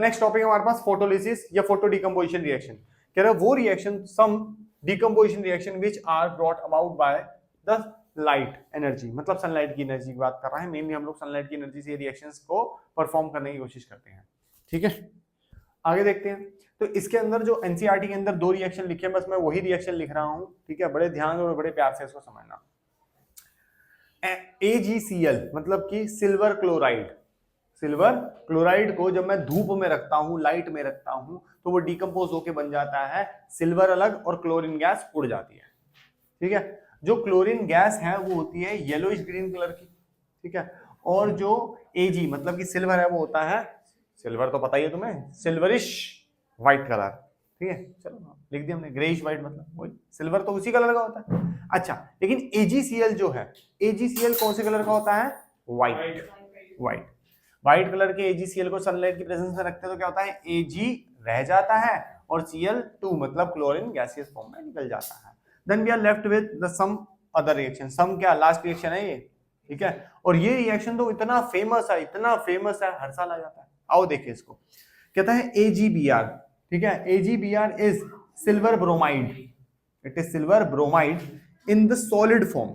Next topic हमारे पास photolysis या फोटो डिकम्पोजिशन रिएक्शन। कह रहा है वो reaction, some decomposition reaction which are brought about by the light energy, मतलब सनलाइट की एनर्जी की बात कर रहा है। मेनली हम लोग सनलाइट की एनर्जी से रिएक्शंस को परफॉर्म करने की कोशिश करते हैं। ठीक है, आगे देखते हैं। तो इसके अंदर जो एनसीईआरटी के अंदर 2 रिएक्शन लिखे हैं, बस मैं वही रिएक्शन लिख रहा हूं। ठीक है, बड़े ध्यान और बड़े प्यार से इसको समझना। AgCl मतलब कि सिल्वर क्लोराइड। सिल्वर क्लोराइड को जब मैं धूप में रखता हूं, लाइट में रखता हूं, तो वो डिकम्पोज होके बन जाता है सिल्वर अलग और क्लोरीन गैस उड़ जाती है। ठीक है, जो क्लोरीन गैस है वो होती है येलोइश ग्रीन कलर की। ठीक है, और जो Ag मतलब कि सिल्वर है वो होता है, सिल्वर तो पता ही है तुम्हें, सिल्वरिश व्हाइट कलर। ठीक है, चलो लिख दिया हमने ग्रेइश व्हाइट, मतलब वही सिल्वर तो उसी कलर का होता है। अच्छा, लेकिन AgCl जो है, AgCl कौन से कलर का होता है? व्हाइट। व्हाइट व्हाइट कलर के AgCl को सनलाइट की प्रेजेंस में रखते हैं तो क्या होता है? Ag रह जाता है और Cl2 मतलब क्लोरीन गैसियस फॉर्म में निकल जाता है। Then we are left with the some other reaction. Some क्या? लास्ट रिएक्शन है ये। ठीक है, और ये रिएक्शन तो इतना फेमस है, इतना फेमस है, हर साल आ जाता है। आओ देखिए इसको, कहता है AgBr। ठीक है, AgBr is silver bromide. It is silver bromide in the solid form.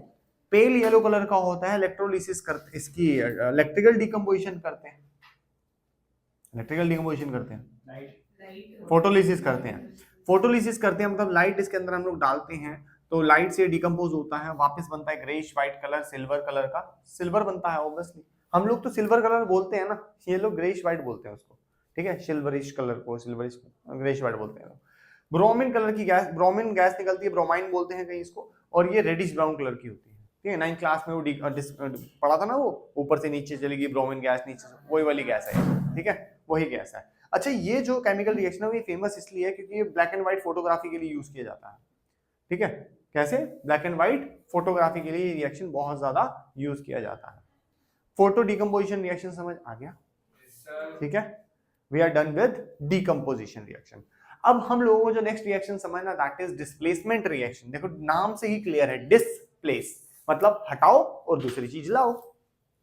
Pale yellow colour का होता है। इलेक्ट्रोलिसिस करते, इसकी इलेक्ट्रिकल डिकम्पोजिशन करते हैं, इलेक्ट्रिकल डिकम्पोजिशन करते हैं, फोटोलिसिस करते हैं। फोटोलिसिस करते हैं मतलब लाइट इसके अंदर हम लोग डालते हैं तो लाइट से डिकम्पोज होता है, वापस बनता है greyish white colour, silver colour का सिल्वर बनता है। ऑब्वियसली हम लोग तो सिल्वर कलर बोलते हैं ना, ये लोग ग्रेइश व्हाइट बोलते हैं उसको। ठीक है, सिल्वरिश कलर को सिल्वरिश ग्रेइश व्हाइट बोलते हैं। ब्रोमीन कलर की गैस, ब्रोमीन गैस निकलती है, ब्रोमाइन बोलते हैं कहीं इसको, और ये रेडिश ब्राउन कलर की होती है। ठीक है, 9th क्लास में वो पढ़ा था ना, वो ऊपर से नीचे चलेगी ब्रोमीन गैस, नीचे से वही वाली गैस है। ठीक है, वही गैस है। अच्छा, ये जो केमिकल रिएक्शन है ये फेमस इसलिए है क्योंकि ये ब्लैक एंड व्हाइट फोटोग्राफी के लिए यूज किया जाता है। ठीक है, कैसे? ब्लैक एंड व्हाइट फोटोग्राफी के लिए रिएक्शन बहुत ज्यादा यूज किया जाता है। फोटो डिकम्पोजिशन रिएक्शन समझ आ गया? ठीक है, we are done with decomposition reaction. अब हम लोगों को जो नेक्स्ट रिएक्शन समझना, दैट इज डिस्प्लेसमेंट रिएक्शन। देखो नाम से ही क्लियर है, डिस्प्लेस मतलब हटाओ और दूसरी चीज लाओ,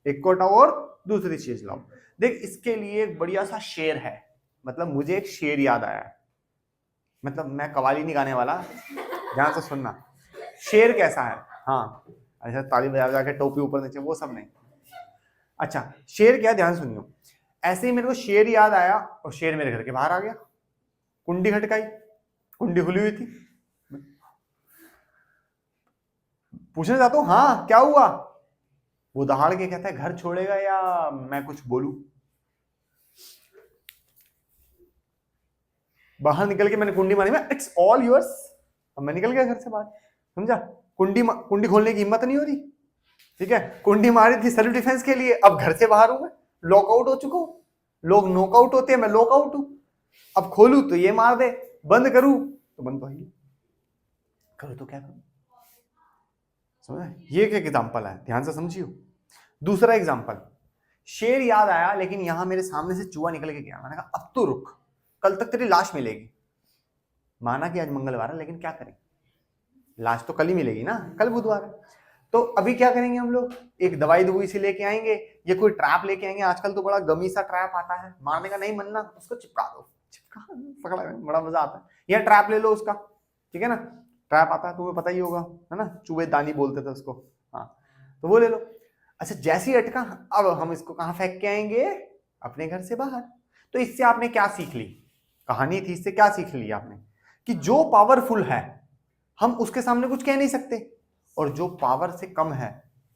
एक को हटाओ और दूसरी चीज लाओ। देख इसके लिए एक बढ़िया सा शेर है, मतलब मुझे एक शेर याद आया है, मतलब मैं कवाली नहीं गाने वाला, ध्यान से सुनना। शेर कैसा है? हाँ, अच्छा ताली बजा बजा के टोपी ऊपर नीचे वो सब नहीं। अच्छा, शेर क्या? ध्यान सुनियो। ऐसे ही मेरे को शेर याद आया और शेर मेरे घर के बाहर आ गया। कुंडी खटकाई, कुंडी खुली हुई थी, पूछने जाता हूं हाँ क्या हुआ, वो दहाड़ के कहता है घर छोड़ेगा या मैं कुछ बोलूं। बाहर निकल के मैंने कुंडी मारी, मैं इट्स ऑल योर्स, अब मैं निकल गया घर से बाहर। समझा? कुंडी खोलने की हिम्मत नहीं हो रही। ठीक है, कुंडी मारी थी सेल्फ डिफेंस के लिए, अब घर से बाहर हूं मैं, लॉकआउट हो चुका हूं। लोग नॉकआउट होते हैं, मैं लॉकआउट हूं। अब खोलू तो ये मार दे, बंद करूं तो बंद पाइए, करूं तो क्या करूं। समझ? ये एक एग्जांपल है, ध्यान से समझियो। दूसरा एग्जांपल, शेर याद आया लेकिन यहां मेरे सामने से चूहा निकल के गया। मैंने कहा अब तो रुक, कल तक तेरी लाश मिलेगी। माना कि आज मंगलवार है लेकिन क्या करें, लाश तो कल ही मिलेगी ना, कल बुधवार है। तो अभी क्या करेंगे हम लोग, एक दवाई दुई से लेके आएंगे, ये कोई ट्रैप लेके आएंगे। आजकल तो बड़ा गमी सा ट्रैप आता है, मारने का नहीं मनना उसको चिपका दो, चिपका पकड़ा, बड़ा मजा आता है। या ट्रैप ले लो उसका, ठीक है ना, ट्रैप आता है तुम्हें पता ही होगा, है ना, चूहे दानी बोलते थे उसको। हाँ, तो वो ले लो। अच्छा, जैसी अटका, अब हम इसको कहाँ फेंक के आएंगे? अपने घर से बाहर। तो इससे आपने क्या सीख ली? कहानी थी, इससे क्या सीख ली आपने? कि जो पावरफुल है हम उसके सामने कुछ कह नहीं सकते, और जो पावर से कम है,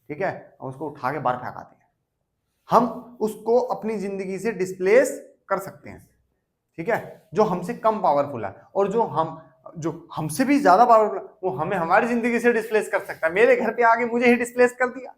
ठीक है, हम उसको उठा के बाहर फेंकाते हैं। हम उसको अपनी जिंदगी से डिस्प्लेस कर सकते हैं। ठीक है, जो हमसे कम पावरफुल है, और जो हमसे भी ज्यादा पावरफुल है वो हमें हमारी जिंदगी से डिस्प्लेस कर सकता है। मेरे घर पे आके मुझे ही डिस्प्लेस कर दिया।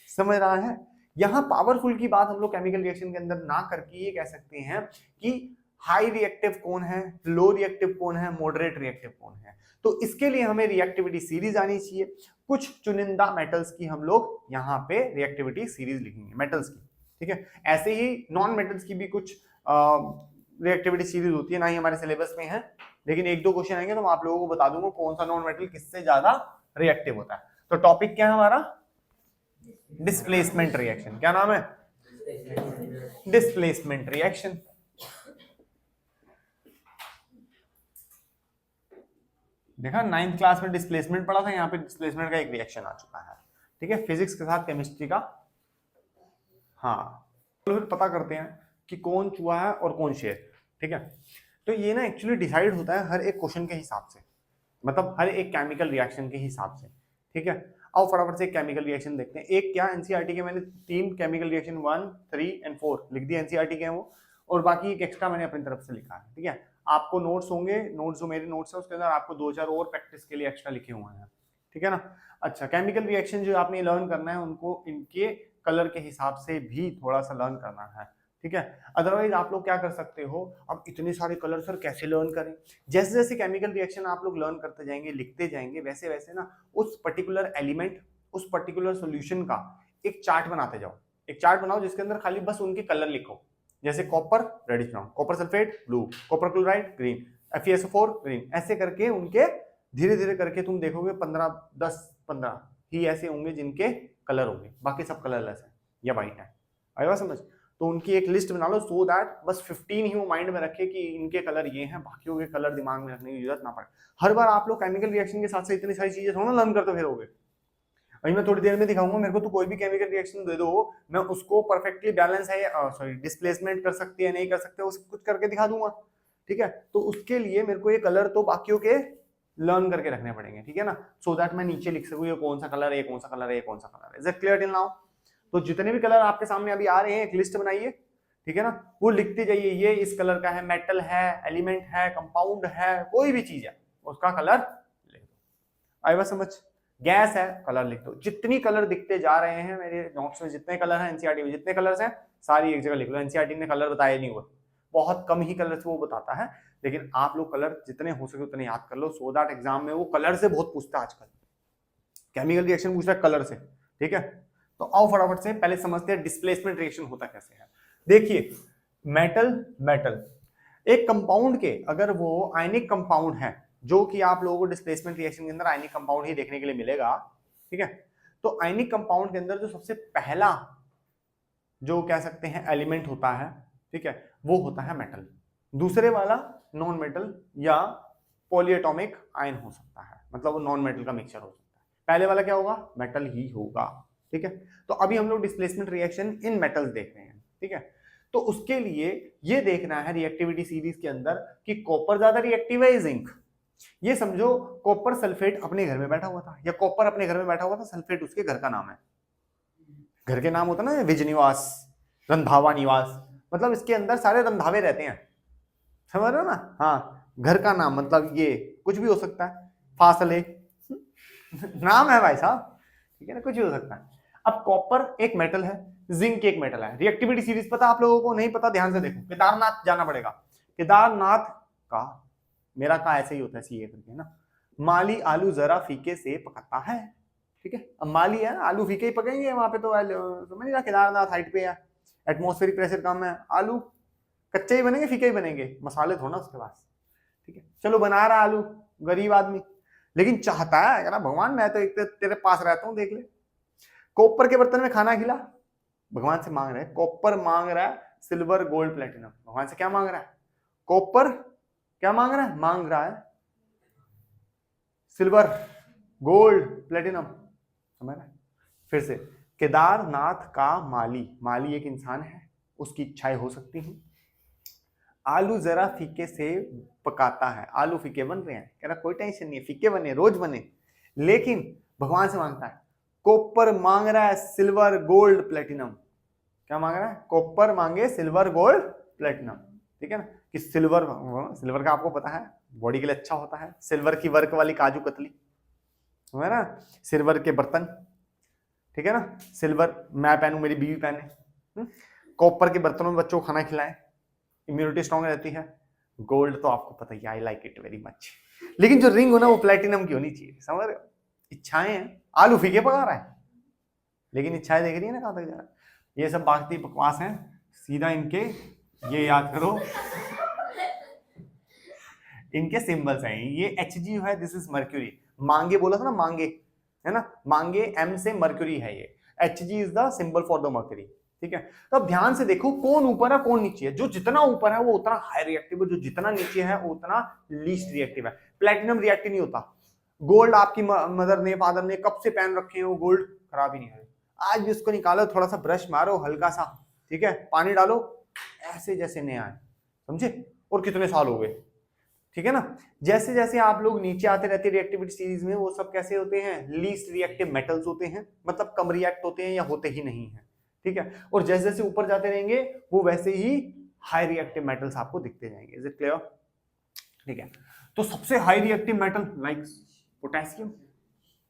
समझ रहा है? यहां पावरफुल की बात हम लोग केमिकल रिएक्शन के अंदर ना करके ये कह सकते हैं कि हाई रिएक्टिव कौन है, लो रिएक्टिव कौन है, मॉडरेट रिएक्टिव कौन है। तो इसके लिए हमें रिएक्टिविटी सीरीज आनी चाहिए। कुछ चुनिंदा मेटल्स की हम लोग यहाँ पे रिएक्टिविटी सीरीज लिखेंगे, मेटल्स की। ठीक है, ऐसे ही नॉन मेटल्स की भी कुछ रिएक्टिविटी सीरीज होती है, ना ही हमारे सिलेबस में है, लेकिन एक दो क्वेश्चन आएंगे तो मैं आप लोगों को बता दूंगा कौन सा नॉन मेटल किससे ज्यादा रिएक्टिव होता है। तो टॉपिक क्या है हमारा? Displacement reaction. क्या नाम है? Displacement reaction. देखा 9th क्लास में डिस्प्लेसमेंट पढ़ा था, यहाँ पे डिस्प्लेसमेंट का एक रिएक्शन आ चुका है। ठीक है, फिजिक्स के साथ केमिस्ट्री का। हाँ, तो फिर पता करते हैं कि कौन चूहा है और कौन शेर। ठीक है, तो ये ना एक्चुअली डिसाइड होता है हर एक क्वेश्चन के हिसाब से, मतलब हर एक केमिकल रिएक्शन के हिसाब से। ठीक है, आओ फटाफट से एक केमिकल रिएक्शन देखते हैं। एक क्या एनसीईआरटी के मैंने 3 केमिकल रिएक्शन 1, 3 एंड 4 लिख दिए एनसीईआरटी के हैं वो, और बाकी एक एक्स्ट्रा मैंने अपनी तरफ से लिखा है। ठीक है, आपको नोट्स होंगे, नोट्स जो मेरे नोट्स है उसके अंदर आपको 2-4 और प्रैक्टिस के लिए एक्स्ट्रा लिखे हुए हैं। ठीक है ना। अच्छा, केमिकल रिएक्शन जो आपने लर्न करना है उनको इनके कलर के हिसाब से भी थोड़ा सा लर्न करना है। ठीक है, अदरवाइज आप लोग क्या कर सकते हो, अब इतने सारे कलर सर कैसे लर्न करें। जैसे जैसे केमिकल रिएक्शन आप लोग लर्न करते जाएंगे, लिखते जाएंगे, वैसे वैसे ना उस पर्टिकुलर एलिमेंट, उस पर्टिकुलर सॉल्यूशन का एक चार्ट बनाते जाओ। एक चार्ट बनाओ जिसके अंदर खाली बस उनके कलर लिखो। जैसे copper reddish brown, copper sulphate blue, copper chloride green, FeSO4 green, ऐसे करके उनके धीरे धीरे करके तुम देखोगे 10-15 ही ऐसे होंगे जिनके कलर होंगे, बाकी सब कलरलेस है या व्हाइट है। आएगा समझ। तो उनकी एक लिस्ट बना लो सो दैट बस 15 ही वो माइंड में रखे कि इनके कलर ये हैं, बाकियों के कलर दिमाग में रखने की जरूरत ना पड़े। हर बार आप लोग केमिकल रिएक्शन के साथ साथ इतनी सारी चीजें थोड़ा लर्न करते फिरोगे। अभी मैं थोड़ी देर में दिखाऊंगा, मेरे को तो कोई भी केमिकल रिएक्शन दे दो, मैं उसको परफेक्टली बैलेंस है, सॉरी डिस्प्लेसमेंट कर सकती है नहीं कर सकते, वो सब कुछ करके दिखा दूंगा। ठीक है, तो उसके लिए मेरे को ये कलर तो बाकियों के लर्न करके रखने पड़ेंगे। ठीक है ना, सो दैट मैं नीचे लिख सकूं ये कौन सा कलर है, ये कौन सा कलर है, ये कौन सा कलर है। Is it clear till now? तो जितने भी कलर आपके सामने अभी आ रहे हैं एक लिस्ट बनाइए। ठीक है ना, वो लिखते जाइए, ये इस कलर का है, मेटल है, एलिमेंट है, कंपाउंड है, कोई भी चीज है उसका कलर लिख दो। आई बात समझ? गैस है, कलर लिख दो। जितनी कलर दिखते जा रहे हैं मेरे नोट्स में, जितने कलर हैं एनसीईआरटी में, जितने कलर्स हैं सारी एक जगह लिख लो। एनसीईआरटी ने कलर बताया नहीं हुआ, बहुत कम ही कलर से वो बताता है, लेकिन आप लोग कलर जितने हो सके उतने याद कर लो, सो दैट एग्जाम में वो कलर से बहुत पूछता है आजकल। केमिकल रिएक्शन पूछ रहा है कलर से। ठीक है, तो आओ फटाफट से पहले समझते हैं डिस्प्लेसमेंट रिएक्शन होता कैसे है। देखिए, मेटल एक कंपाउंड के अगर वो आयनिक कंपाउंड है, जो कि आप लोगों को डिस्प्लेसमेंट रिएक्शन के अंदर आयनिक कंपाउंड ही देखने के लिए मिलेगा। ठीक है, तो आयनिक कंपाउंड के अंदर जो सबसे पहला जो कह सकते हैं एलिमेंट होता है, ठीक है, वो होता है मेटल। दूसरे वाला नॉन मेटल या पॉलीएटॉमिक आयन हो सकता है, मतलब वो नॉन मेटल का मिक्सचर हो सकता है। पहले वाला क्या होगा? मेटल ही होगा। ठीक है, तो अभी हम लोग डिस्प्लेसमेंट रिएक्शन इन मेटल्स देख रहे हैं। ठीक है, तो उसके लिए ये देखना है रिएक्टिविटी सीरीज के अंदर कि कॉपर ज्यादा रिएक्टिव है, जिंक। ये समझो कॉपर सल्फेट अपने घर में बैठा हुआ था, या कॉपर अपने घर में बैठा हुआ था, सल्फेट उसके घर का नाम है। घर के नाम होता ना, विज निवास, रंधावा निवास, मतलब इसके अंदर सारे रंधावे रहते हैं, समझ रहे हो ना। हाँ, घर का नाम मतलब ये कुछ भी हो सकता है, फासले नाम है भाई साहब। ठीक है ना, कुछ भी हो सकता है। अब कॉपर एक मेटल है, जिंक एक मेटल है। रिएक्टिविटी सीरीज पता आप लोगों को? नहीं पता, ध्यान से देखो, केदारनाथ जाना पड़ेगा। केदारनाथ का, मेरा का ऐसे ही होता है सीए करके ना, माली आलू जरा फीके से पकाता है। ठीक है, अब माली है, आलू फीके ही पकेंगे वहां पे, तो समझ ना, केदारनाथ हाइट पे है, एटमॉस्फेरिक प्रेशर कम है, आलू कच्चे ही बनेंगे, फीके ही बनेंगे, मसाले थोड़ा उसके पास। ठीक है, चलो बना रहा आलू, गरीब आदमी, लेकिन चाहता है यार भगवान मैं तो एक तेरे पास रहता हूं, देख ले। कॉपर के बर्तन में खाना खिला, भगवान से मांग रहा है। कॉपर मांग रहा है सिल्वर गोल्ड प्लेटिनम, भगवान से क्या मांग रहा है? कॉपर क्या मांग रहा है? मांग रहा है सिल्वर गोल्ड प्लेटिनम, समझ रहा है? फिर से, केदारनाथ का माली, माली एक इंसान है, उसकी इच्छाएं हो सकती हैं। आलू जरा फीके से पकाता है, आलू फीके बन रहे हैं, कह रहा कोई टेंशन नहीं है, फीके बने, रोज बने, लेकिन भगवान से मांगता है। कॉपर मांग रहा है सिल्वर गोल्ड प्लेटिनम। क्या मांग रहा है? कॉपर मांगे सिल्वर गोल्ड प्लेटिनम। ठीक है ना, कि सिल्वर, सिल्वर का आपको पता है बॉडी के लिए अच्छा होता है, सिल्वर की वर्क वाली काजू कतली है ना, सिल्वर के बर्तन, ठीक है ना, सिल्वर मैं पहनूं, मेरी बीवी पहने, कॉपर के बर्तनों में बच्चों को खाना खिलाएं, इम्यूनिटी स्ट्रांग रहती है। गोल्ड तो आपको पता ही, I like it very much, लेकिन जो रिंग हो ना वो प्लेटिनम की होनी चाहिए, समझ रहे हो? इच्छाएं हैं, आलू फीके पका रहा है, लेकिन इच्छाएं देख रही है ना कहां तक जा रहा है। ये सब बाकी बकवास हैं, सीधा इनके ये याद करो, इनके सिंबल्स हैं। ये Hg है, दिस इज मर्क्यूरी। मांगे बोला था ना, मांगे है ना, मांगे M से मर्क्यूरी है ये, Hg is the symbol for the mercury. ठीक है, तो अब ध्यान से देखो कौन ऊपर है कौन नीचे है। जो जितना ऊपर है वो उतना हाई रिएक्टिव है, जो जितना नीचे है वो उतना लीस्ट रिएक्टिव है। प्लेटिनम रिएक्टिव नहीं होता, गोल्ड आपकी मदर ने फादर ने कब से पहन रखे हो, गोल्ड खराब ही नहीं है, आज भी उसको निकालो, थोड़ा सा ब्रश मारो हल्का सा, ठीक है, पानी डालो, ऐसे जैसे नया है, समझे, और कितने साल हो गए, ठीक है ना। जैसे जैसे आप लोग नीचे आते रहते हैं रिएक्टिविटी सीरीज में, वो सब कैसे होते हैं, लीस्ट रिएक्टिव मेटल्स होते हैं, मतलब कम रिएक्ट होते हैं या होते ही नहीं है, ठीक है। और जैसे जैसे ऊपर जाते रहेंगे वो वैसे ही हाई रिएक्टिव मेटल्स आपको दिखते जाएंगे। Is it clear? ठीक है, तो सबसे high reactive metal like potassium,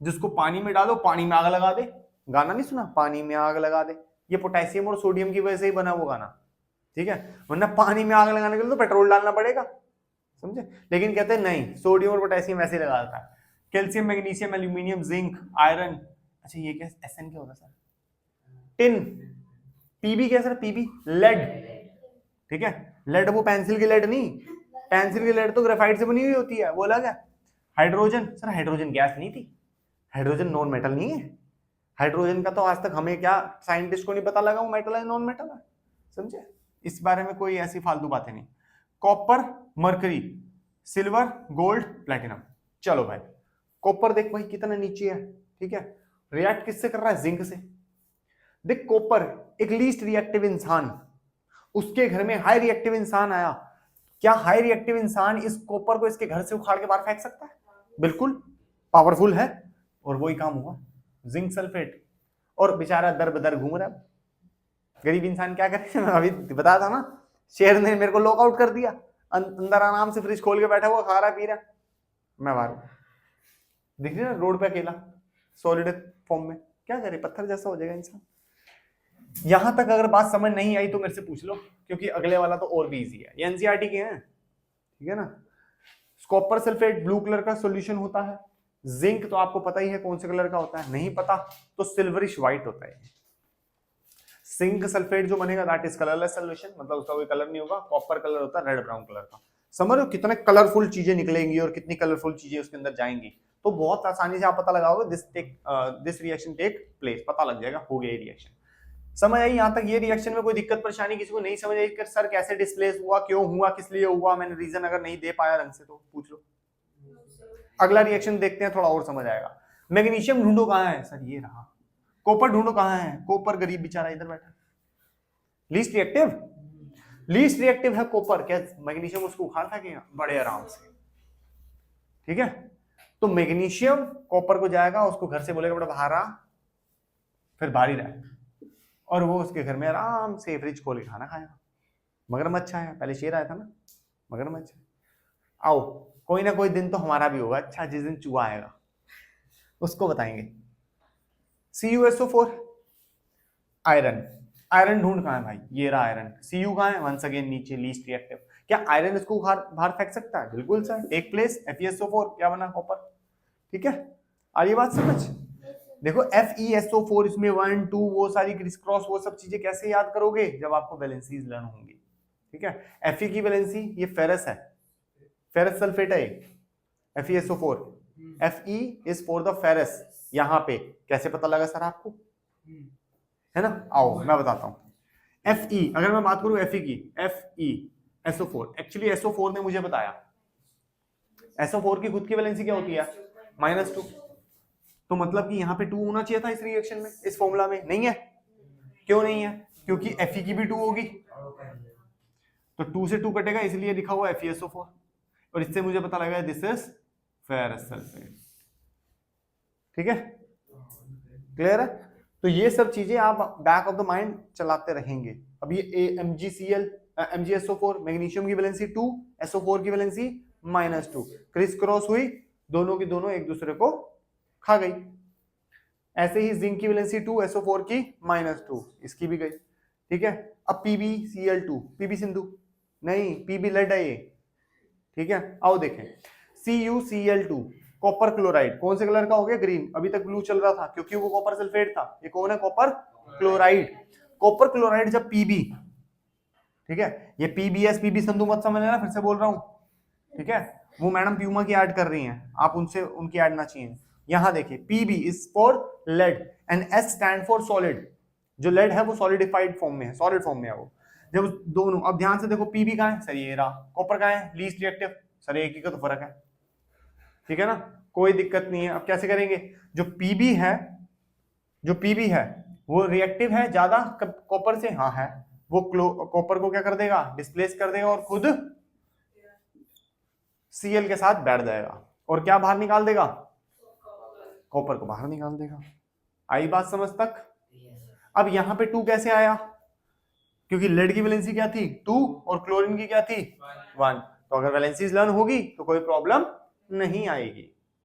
जिसको पानी में डालो पानी में आग लगा दे, गाना नहीं सुना, पानी में आग लगा दे, ये पोटेशियम और सोडियम की वजह से ही बना वो गाना, ठीक है, वरना पानी में आग लगाने के लिए तो पेट्रोल डालना पड़ेगा, समझे, लेकिन कहते हैं नहीं, सोडियम और पोटेशियम ऐसे लगा देता है। Calcium, magnesium, aluminium, zinc, iron, अच्छा ये क्या एसएन क्या होता है सर, टिन, पीबी क्या सर, पीबी लेड, ठीक है, लेड वो पेंसिल की लेड नहीं, पेंसिल की लेड तो ग्रेफाइट से बनी हुई होती है, वो अलग है। हाइड्रोजन, सर हाइड्रोजन गैस नहीं थी, हाइड्रोजन नॉन मेटल नहीं है, हाइड्रोजन का तो आज तक हमें क्या साइंटिस्ट को नहीं पता लगा वो मेटल है नॉन मेटल है, समझे, इस बारे में कोई ऐसी फालतू बातें नहीं। Copper, mercury, silver, gold, platinum. चलो भाई, कॉपर देख भाई कितना नीचे है, ठीक है, रिएक्ट किससे कर रहा है, जिंक से। देख कॉपर एक लीस्ट रिएक्टिव इंसान, उसके घर में हाई रिएक्टिव इंसान आया, क्या हाई रिएक्टिव इंसान इस कॉपर को इसके घर से उखाड़ के बाहर फेंक सकता है, बिल्कुल पावरफुल है, और वही काम हुआ, जिंक सल्फेट, और बेचारा दर बदर घूम रहा है, गरीब इंसान क्या करे, मैं अभी बताया था ना, शेर ने मेरे को लॉकआउट कर दिया, अंदर आराम से फ्रिज खोल के बैठा हुआ, खा रहा पी रहा, मैं बाहर दिख रही ना रोड पे अकेला सॉलिड फॉर्म में, क्या करे, पत्थर जैसा हो जाएगा इंसान। यहां तक अगर बात समझ नहीं आई तो मेरे से पूछ लो, क्योंकि अगले वाला तो और भी इजी है, ये एनसीईआरटी के हैं, ठीक है ना। कॉपर सल्फेट ब्लू कलर का सॉल्यूशन होता है, जिंक तो आपको पता ही है कौन से कलर का होता है, नहीं पता तो सिल्वरिश व्हाइट होता है। जिंक सल्फेट जो बनेगा दैट इज कलरलेस सॉल्यूशन, मतलब उसका कोई कलर नहीं होगा, कॉपर कलर होता है रेड ब्राउन कलर का। समझ रहे हो कितने कलरफुल चीजें निकलेंगी और कितनी कलरफुल चीजें उसके अंदर जाएंगी, तो बहुत आसानी से आप पता लगाओगे दिस रिएक्शन टेक प्लेस, पता लग जाएगा हो गया रिएक्शन। समझ आई यहां तक, ये रिएक्शन में कोई दिक्कत परेशानी किसी को नहीं समझ आई कि सर कैसे डिस्प्लेस हुआ, क्यों हुआ, किस लिए हुआ, मैंने रीजन अगर नहीं दे पाया रंग से तो पूछ लो। अगला रिएक्शन देखते हैं, थोड़ा और समझ आएगा। मैग्नीशियम ढूंढो कहां है, सर ये रहा। कॉपर ढूंढो कहां है, कॉपर गरीब बेचारा इधर बैठा, लीस्ट रिएक्टिव है कॉपर, क्या मैग्नीशियम उसको उखाड़ फेंकेगा बड़े आराम से, ठीक है। तो मैग्नीशियम कॉपर को जाएगा, उसको घर से बोलेगा बड़ा बाहर आ, फिर बाहर ही रहे, और वो उसके घर में आराम से फ्रिज खोल के खाना खाएगा। मगरमच्छ आया, पहले शेर आया था ना, मगरमच्छ आओ, कोई ना कोई दिन तो हमारा भी होगा, अच्छा जिस दिन चूहा आएगा उसको बताएंगे। CuSO4 आयरन, आयरन ढूंढ कहां है भाई, ये रहा आयरन, Cu कहां है, वंस अगेन नीचे लीस्ट रिएक्टिव, क्या आयरन इसको बाहर फेंक सकता है, बिल्कुल सर, टेक प्लेस, FeSO4 क्या बना, कॉपर, ठीक है। आ रही बात समझ, देखो FeSO4 इसमें 1 2 वो सारी क्रिस क्रॉस वो सब चीजें कैसे याद करोगे, जब आपको वैलेंसीज लर्न होंगी, ठीक है। Fe की वैलेंसी ये फेरस है, फेरस सल्फेट है FeSO4, Fe is for the ferrous, यहां पे कैसे पता लगा सर आपको, है ना, आओ मैं बताता हूं। Fe अगर मैं बात करूं Fe की, FeSO4, एक्चुअली SO4 ने मुझे बताया, SO4 की खुद की वैलेंसी क्या होती है, -2, तो मतलब कि यहाँ पे 2 होना चाहिए था इस रिएक्शन में, इस फॉर्मूला में नहीं है, क्यों नहीं है, क्योंकि Fe की भी 2 होगी, तो 2 से 2 कटेगा, इसलिए लिखा हुआ FeSO4, और इससे मुझे पता लगा दिस इज फेरस सल्फेट, ठीक है, क्लियर है। तो ये सब चीजें आप बैक ऑफ द माइंड चलाते रहेंगे। अब ये MgSO4 मैग्नीशियम की वैलेंसी 2, SO4 की वैलेंसी -2, क्रिस क्रॉस हुई, दोनों की दोनों एक दूसरे को खा गई। ऐसे ही जिंक की वैलेंसी 2, SO4 की -2, इसकी भी गई, ठीक है। अब PbCl2, Pb सिंधु नहीं, Pb लेड है ये, ठीक है। आओ देखें, CuCl2 कॉपर क्लोराइड, कौन से कलर का हो गया, ग्रीन, अभी तक ब्लू चल रहा था क्योंकि वो कॉपर सल्फेट था, ये कौन है, कॉपर क्लोराइड। कॉपर क्लोराइड जब Pb, ठीक है, ये PbS Pb सिंधु मत समझ लेना, फिर से बोल रहा हूं, ठीक है, वो मैडम प्यूमा की ऐड कर रही हैं, आप उनसे उनकी ऐड ना चाहिए। यहां देखिए Pb is for lead and S stand for solid, जो लेड है वो सॉलिडिफाइड फॉर्म में है, सॉलिड फॉर्म में है वो। जब दोनों, अब ध्यान से देखो Pb कहां है, सर ये रहा, कॉपर कहां है, लीस्ट रिएक्टिव, सर एक ही का तो फर्क है, ठीक है ना। कोई दिक्कत नहीं है। अब कैसे करेंगे, जो पीबी है वो रिएक्टिव है ज्यादा कॉपर से, हाँ है, वो कॉपर को क्या कर देगा, डिस्प्लेस कर देगा और खुद Cl के साथ बैठ जाएगा और क्या बाहर निकाल देगा, कॉपर को बाहर निकाल देगा। आई बात समझ तक। अब यहां पे 2 कैसे आया, क्योंकि लेड की वैलेंसी क्या थी 2 और क्लोरीन की क्या थी 1, तो अगर वैलेंसीज लर्न होगी तो कोई प्रॉब्लम नहीं आएगी।